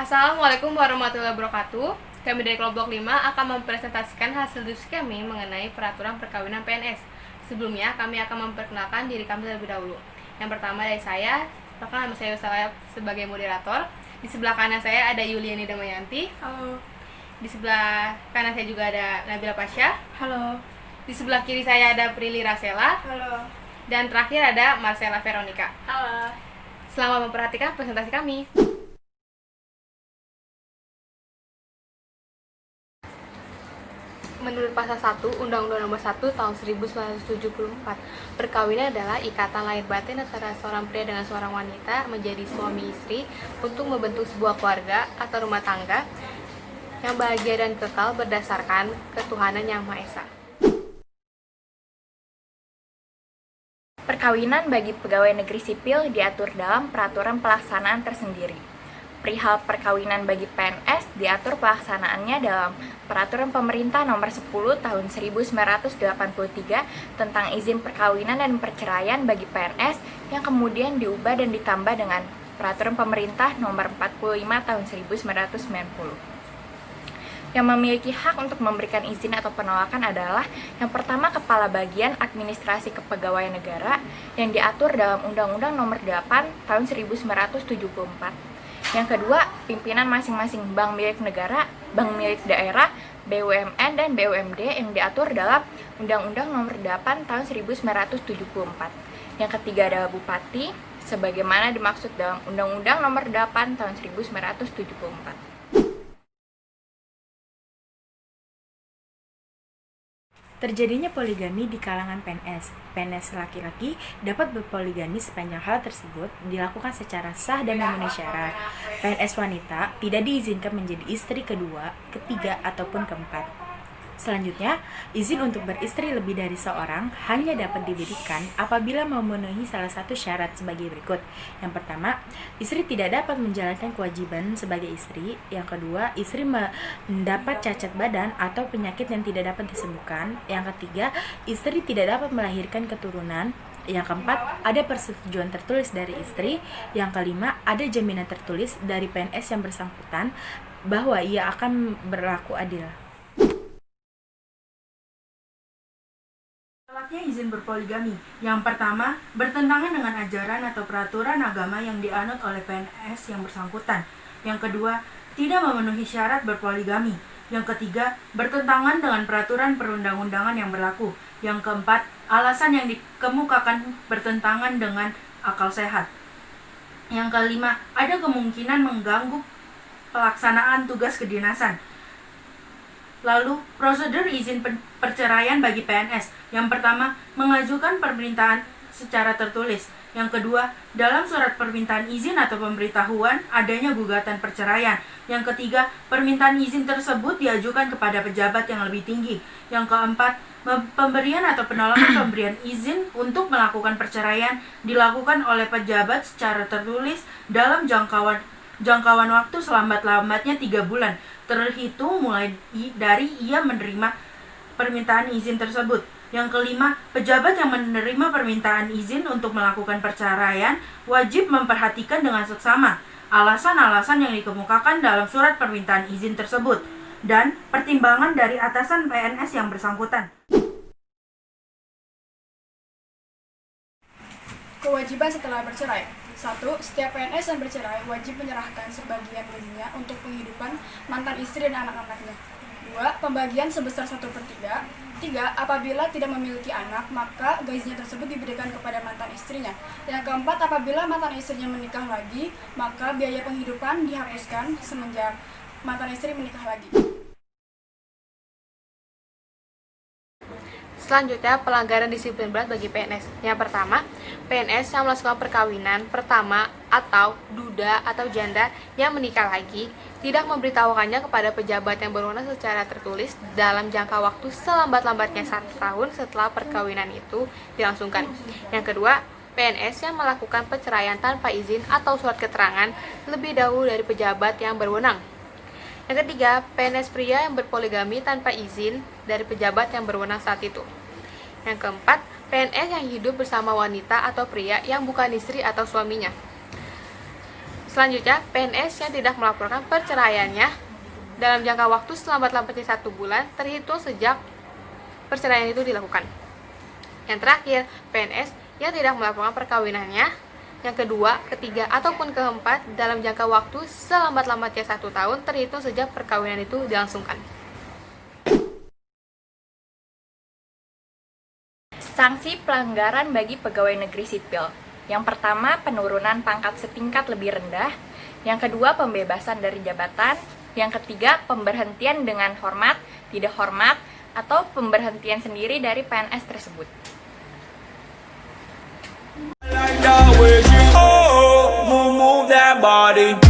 Assalamualaikum warahmatullahi wabarakatuh. Kami dari kelompok 5 akan mempresentasikan hasil diskusi kami mengenai peraturan perkawinan PNS. Sebelumnya, kami akan memperkenalkan diri kami terlebih dahulu. Yang pertama dari saya, perkenalkan nama saya sebagai moderator. Di sebelah kanan saya ada Yuliani Damayanti. Halo. Di sebelah kanan saya juga ada Nabila Pasha. Halo. Di sebelah kiri saya ada Prilly Rasela. Halo. Dan terakhir ada Marcella Veronica. Halo. Selamat memperhatikan presentasi kami. Menurut pasal 1 Undang-Undang Nomor 1 Tahun 1974, perkawinan adalah ikatan lahir batin antara seorang pria dengan seorang wanita menjadi suami istri untuk membentuk sebuah keluarga atau rumah tangga yang bahagia dan kekal berdasarkan ketuhanan Yang Maha Esa. Perkawinan bagi pegawai negeri sipil diatur dalam peraturan pelaksanaan tersendiri. Perihal perkawinan bagi PNS diatur pelaksanaannya dalam Peraturan Pemerintah Nomor 10 Tahun 1983 tentang izin perkawinan dan perceraian bagi PNS yang kemudian diubah dan ditambah dengan Peraturan Pemerintah Nomor 45 Tahun 1990. Yang memiliki hak untuk memberikan izin atau penolakan adalah yang pertama Kepala Bagian Administrasi Kepegawaian Negara yang diatur dalam Undang-Undang Nomor 8 Tahun 1974. Yang kedua, pimpinan masing-masing bank milik negara, bank milik daerah, BUMN dan BUMD yang diatur dalam Undang-Undang Nomor 8 Tahun 1974. Yang ketiga adalah bupati sebagaimana dimaksud dalam Undang-Undang Nomor 8 Tahun 1974. Terjadinya poligami di kalangan PNS. PNS laki-laki dapat berpoligami sepanjang hal tersebut dilakukan secara sah dan memenuhi syarat. PNS wanita tidak diizinkan menjadi istri kedua, ketiga, ataupun keempat. Selanjutnya, izin untuk beristri lebih dari seorang hanya dapat diberikan apabila memenuhi salah satu syarat sebagai berikut. Yang pertama, istri tidak dapat menjalankan kewajiban sebagai istri. Yang kedua, istri mendapat cacat badan atau penyakit yang tidak dapat disembuhkan. Yang ketiga, istri tidak dapat melahirkan keturunan. Yang keempat, ada persetujuan tertulis dari istri. Yang kelima, ada jaminan tertulis dari PNS yang bersangkutan bahwa ia akan berlaku adil. Syaratnya izin berpoligami. Yang pertama, bertentangan dengan ajaran atau peraturan agama yang dianut oleh PNS yang bersangkutan. Yang kedua, tidak memenuhi syarat berpoligami. Yang ketiga, bertentangan dengan peraturan perundang-undangan yang berlaku. Yang keempat, alasan yang dikemukakan bertentangan dengan akal sehat. Yang kelima, ada kemungkinan mengganggu pelaksanaan tugas kedinasan. Lalu, prosedur izin perceraian bagi PNS. Yang pertama, mengajukan permintaan secara tertulis. Yang kedua, dalam surat permintaan izin atau pemberitahuan adanya gugatan perceraian. Yang ketiga, permintaan izin tersebut diajukan kepada pejabat yang lebih tinggi. Yang keempat, pemberian atau penolakan pemberian izin untuk melakukan perceraian dilakukan oleh pejabat secara tertulis dalam jangkauan waktu selambat-lambatnya 3 bulan terhitung mulai dari ia menerima permintaan izin tersebut. Yang kelima, pejabat yang menerima permintaan izin untuk melakukan perceraian wajib memperhatikan dengan seksama alasan-alasan yang dikemukakan dalam surat permintaan izin tersebut dan pertimbangan dari atasan PNS yang bersangkutan. Kewajiban setelah bercerai. 1. Setiap PNS yang bercerai wajib menyerahkan sebagian gajinya untuk penghidupan mantan istri dan anak-anaknya. 2. Pembagian sebesar 1/3. 3. Apabila tidak memiliki anak, maka gajinya tersebut diberikan kepada mantan istrinya. Yang keempat, apabila mantan istrinya menikah lagi, maka biaya penghidupan dihapuskan semenjak mantan istri menikah lagi. Selanjutnya, pelanggaran disiplin berat bagi PNS. Yang pertama, PNS yang melakukan perkawinan pertama atau duda atau janda yang menikah lagi tidak memberitahukannya kepada pejabat yang berwenang secara tertulis dalam jangka waktu selambat-lambatnya 1 tahun setelah perkawinan itu dilangsungkan. Yang kedua, PNS yang melakukan perceraian tanpa izin atau surat keterangan lebih dahulu dari pejabat yang berwenang. Yang ketiga, PNS pria yang berpoligami tanpa izin dari pejabat yang berwenang saat itu. Yang keempat, PNS yang hidup bersama wanita atau pria yang bukan istri atau suaminya. Selanjutnya, PNS yang tidak melaporkan perceraiannya dalam jangka waktu selambat-lambatnya 1 bulan terhitung sejak perceraian itu dilakukan. Yang terakhir, PNS yang tidak melaporkan perkawinannya yang kedua, ketiga, ataupun keempat dalam jangka waktu selambat-lambatnya 1 tahun terhitung sejak perkawinan itu dilangsungkan. Sanksi pelanggaran bagi pegawai negeri sipil. Yang pertama, penurunan pangkat setingkat lebih rendah. Yang kedua, pembebasan dari jabatan. Yang ketiga, pemberhentian dengan hormat, tidak hormat, atau pemberhentian sendiri dari PNS tersebut. Move that body.